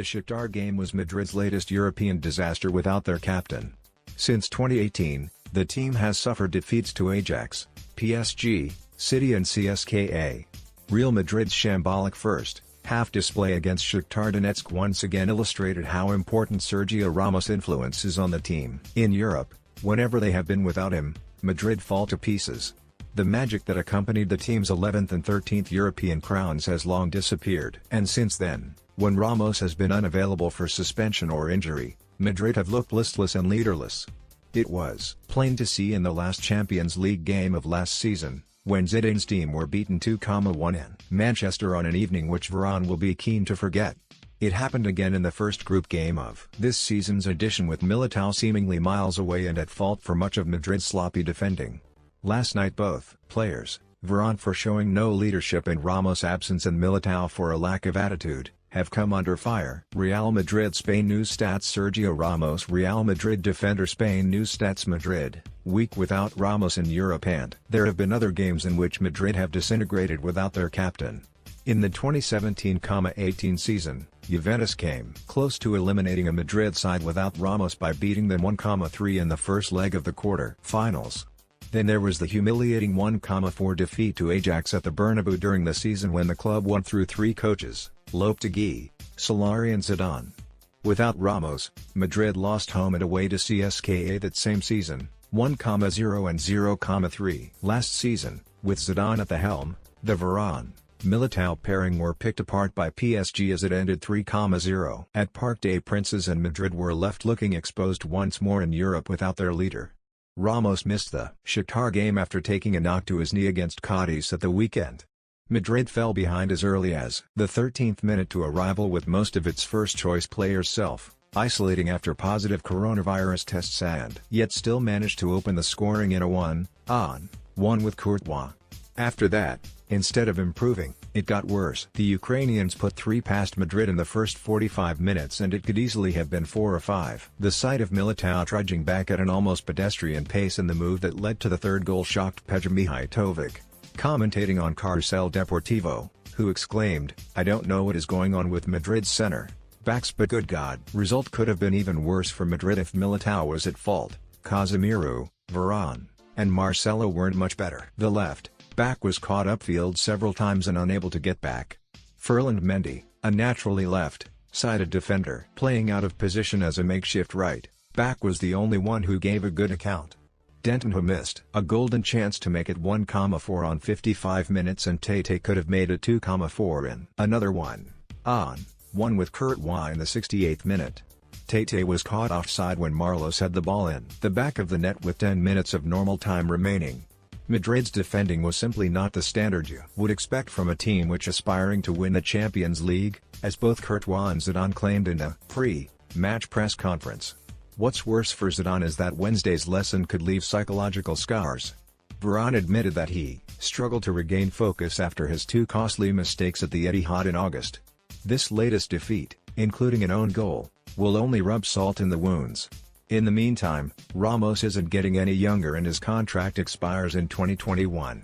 Shakhtar game was Madrid's latest European disaster without their captain. Since 2018, the team has suffered defeats to Ajax, PSG, City and CSKA. Real Madrid's shambolic first-half display against Shakhtar Donetsk once again illustrated how important Sergio Ramos' influence is on the team. In Europe, whenever they have been without him, Madrid fall to pieces. The magic that accompanied the team's 11th and 13th European crowns has long disappeared. And since then, when Ramos has been unavailable for suspension or injury, Madrid have looked listless and leaderless. It was plain to see in the last Champions League game of last season, when Zidane's team were beaten 2-1 in Manchester on an evening which Varane will be keen to forget. It happened again in the first group game of this season's edition with Militao seemingly miles away and at fault for much of Madrid's sloppy defending. Last night both players, Varane for showing no leadership in Ramos' absence and Militao for a lack of attitude, have come under fire. Real Madrid Spain News Stats Sergio Ramos Real Madrid defender Spain News Stats Madrid, week without Ramos in Europe and there have been other games in which Madrid have disintegrated without their captain. In the 2017-18 season, Juventus came close to eliminating a Madrid side without Ramos by beating them 1-3 in the first leg of the quarter-finals. Then there was the humiliating 1-4 defeat to Ajax at the Bernabeu during the season when the club won through three coaches, Lopetegui, Solari and Zidane. Without Ramos, Madrid lost home and away to CSKA that same season, 1-0 and 0-3. Last season, with Zidane at the helm, the Varane-Militao pairing were picked apart by PSG as it ended 3-0. At Parc des Princes and Madrid were left looking exposed once more in Europe without their leader. Ramos missed the Shakhtar game after taking a knock to his knee against Cadiz at the weekend. Madrid fell behind as early as the 13th minute to a rival with most of its first-choice players self-isolating after positive coronavirus tests and yet still managed to open the scoring in a 1-on-1 with Courtois. After that, instead of improving, it got worse. The Ukrainians put three past Madrid in the first 45 minutes and it could easily have been 4 or 5. The sight of Militao trudging back at an almost pedestrian pace in the move that led to the third goal shocked Pedro Mijatovic, commentating on Carrusel Deportivo, who exclaimed, "I don't know what is going on with Madrid's center-backs but good God." Result could have been even worse for Madrid if Militao was at fault. Casemiro, Varane, and Marcelo weren't much better. The left-back was caught upfield several times and unable to get back. Ferland Mendy, a naturally left-sided defender playing out of position as a makeshift right-back was the only one who gave a good account. Denton who missed a golden chance to make it 1-4 on 55 minutes and Tete could have made it 2-4 in another 1-on-1 with Courtois in the 68th minute. Tete was caught offside when Marlos had the ball in the back of the net with 10 minutes of normal time remaining. Madrid's defending was simply not the standard you would expect from a team which aspiring to win the Champions League, as both Courtois and Zidane claimed in a pre-match press conference. What's worse for Zidane is that Wednesday's lesson could leave psychological scars. Varane admitted that he struggled to regain focus after his two costly mistakes at the Etihad in August. This latest defeat, including an own goal, will only rub salt in the wounds. In the meantime, Ramos isn't getting any younger and his contract expires in 2021.